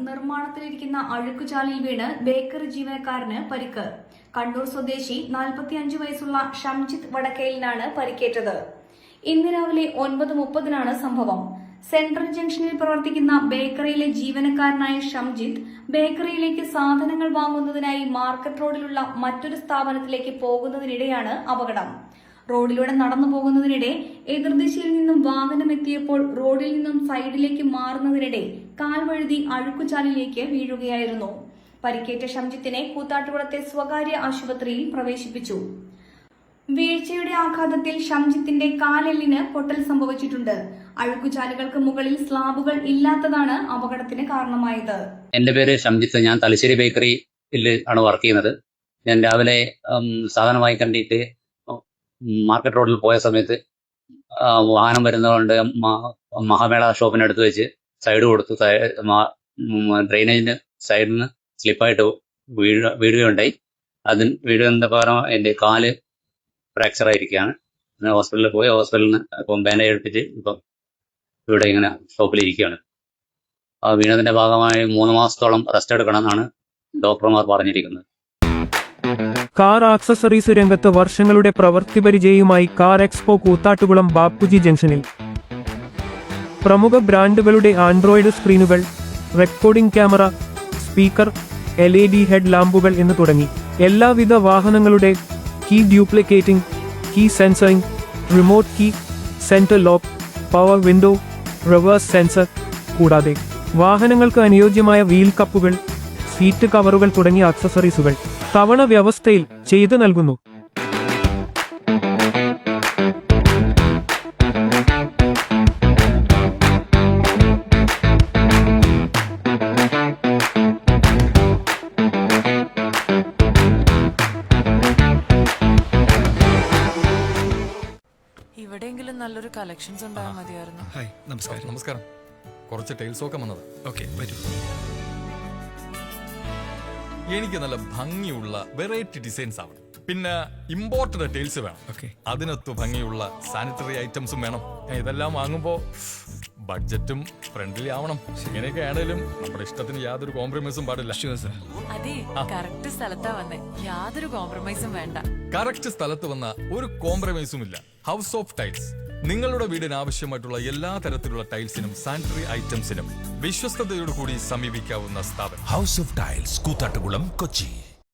നിർമ്മാണത്തിലിരിക്കുന്ന അഴുക്കുചാലിൽ വീണ് ബേക്കറി ജീവനക്കാരന് പരിക്ക്. കണ്ണൂർ സ്വദേശി 45 വയസ്സുള്ള ഷംജിത്ത് വടക്കേലിനാണ് പരിക്കേറ്റത്. ഇന്ന് രാവിലെ 9:30-നാണ് സംഭവം. സെൻട്രൽ ജംഗ്ഷനിൽ പ്രവർത്തിക്കുന്ന ബേക്കറിയിലെ ജീവനക്കാരനായ ഷംജിത്ത് ബേക്കറിയിലേക്ക് സാധനങ്ങൾ വാങ്ങുന്നതിനായി മാർക്കറ്റ് റോഡിലുള്ള മറ്റൊരു സ്ഥാപനത്തിലേക്ക് പോകുന്നതിനിടെയാണ് അപകടം. റോഡിലൂടെ നടന്നു പോകുന്നതിനിടെ എതിർദിശയിൽ നിന്നും വാഹനം എത്തിയപ്പോൾ റോഡിൽ നിന്നും സൈഡിലേക്ക് മാറുന്നതിനിടെ കാൽ വഴുതി അഴുക്കുചാലിലേക്ക് വീഴുകയായിരുന്നു. പരിക്കേറ്റ ഷംജിത്തിനെ കൂത്താട്ടുകുളത്തെ സ്വകാര്യ ആശുപത്രിയിൽ പ്രവേശിപ്പിച്ചു. വീഴ്ചയുടെ ആഘാതത്തിൽ ഷംജിത്തിന്റെ കാലെല്ലിന് പൊട്ടൽ സംഭവിച്ചിട്ടുണ്ട്. അഴുക്കുചാലുകൾക്ക് മുകളിൽ സ്ലാബുകൾ ഇല്ലാത്തതാണ് അപകടത്തിന് കാരണമായത്. എന്റെ പേര് ഷംജിത്ത്. ഞാൻ തലശ്ശേരി ബേക്കറിയിൽ ആണ് വർക്ക് ചെയ്യുന്നത്. ഞാൻ രാവിലെ സാധനം വാങ്ങിക്കണ്ടിട്ട് മാർക്കറ്റ് റോഡിൽ പോയ സമയത്ത് വാഹനം വരുന്നതുകൊണ്ട് മഹാമേള ഷോപ്പിനടുത്ത് വെച്ച് സൈഡ് കൊടുത്തു. ഡ്രെയിനേജിന്റെ സൈഡിൽ നിന്ന് സ്ലിപ്പായിട്ട് വീഴുകയുണ്ടായി. വീഴുന്നതിന്റെ പകരം എന്റെ കാല് ഫ്രാക്ചർ ആയിരിക്കുകയാണ്. ഹോസ്പിറ്റലിൽ പോയി ഹോസ്പിറ്റലിൽ നിന്ന് ഇപ്പം ബാൻഡേജ് എടുപ്പിച്ച് ഇപ്പം ഇവിടെ ഇങ്ങനെ ഷോപ്പിലിരിക്കുകയാണ്. വീണതിന്റെ ഭാഗമായി 3 മാസത്തോളം റെസ്റ്റ് എടുക്കണമെന്നാണ് ഡോക്ടർമാർ പറഞ്ഞിരിക്കുന്നത്. കാർ ആക്സസറീസ് രംഗത്ത് വർഷങ്ങളുടെ പ്രവൃത്തി പരിചയവുമായി കാർ എക്സ്പോ കൂത്താട്ടുകുളം ബാപ്പുജി ജംഗ്ഷനിൽ പ്രമുഖ ബ്രാൻഡുകളുടെ ആൻഡ്രോയിഡ് സ്ക്രീനുകൾ, recording camera, speaker, LED head ലാമ്പുകൾ എന്ന് തുടങ്ങി എല്ലാവിധ വാഹനങ്ങളുടെ key duplicating, key sensoring, remote key, centre lock, power window, reverse sensor, കൂടാതെ വാഹനങ്ങൾക്ക് അനുയോജ്യമായ വീൽ കപ്പുകൾ, സീറ്റ് കവറുകൾ തുടങ്ങിയ ആക്സസറീസുകൾ തവണ വ്യവസ്ഥയിൽ ചെയ്തു നൽകുന്നു. ഇവിടെയെങ്കിലും നല്ലൊരു കളക്ഷൻസ് ഉണ്ടായാൽ മതിയായിരുന്നു. ഹായ്, നമസ്കാരം. നമസ്കാരം. കുറച്ച് ടൈൽസ് ഒക്കെ വന്നത്. ഓക്കെ, വരൂ. എനിക്ക് നല്ല ഭംഗിയുള്ള വെറൈറ്റി ഡിസൈൻസ് ആവണം. പിന്നെ ഇമ്പോർട്ടഡ് ടൈൽസ് വേണം. ഓക്കെ. അതിനൊത്ത് ഭംഗിയുള്ള സാനിറ്ററി ഐറ്റംസും വേണം. ഇതെല്ലാം വാങ്ങുമ്പോ ബഡ്ജറ്റും ഫ്രണ്ട്ലി ആവണം. ഇങ്ങനെയൊക്കെ ആണെങ്കിലും നമ്മുടെ ഇഷ്ടത്തിന് യാതൊരു കോംപ്രമൈസും പാടില്ല. അതെ, കറക്റ്റ് സ്ഥലത്താ വന്നേ. യാതൊരു കോംപ്രമൈസും വേണ്ട. കറക്റ്റ് സ്ഥലത്ത് വന്ന ഒരു കോംപ്രമൈസും ഇല്ല. ഹൗസ് ഓഫ് ടൈൽസ് നിങ്ങളുടെ വീടിന് ആവശ്യമായിട്ടുള്ള എല്ലാ തരത്തിലുള്ള ടൈൽസിനും സാനിറ്ററി ഐറ്റംസിനും വിശ്വസ്തയോടുകൂടി സമീപിക്കാവുന്ന സ്ഥാപനം. House of tiles, Koothattukulam, Kochi.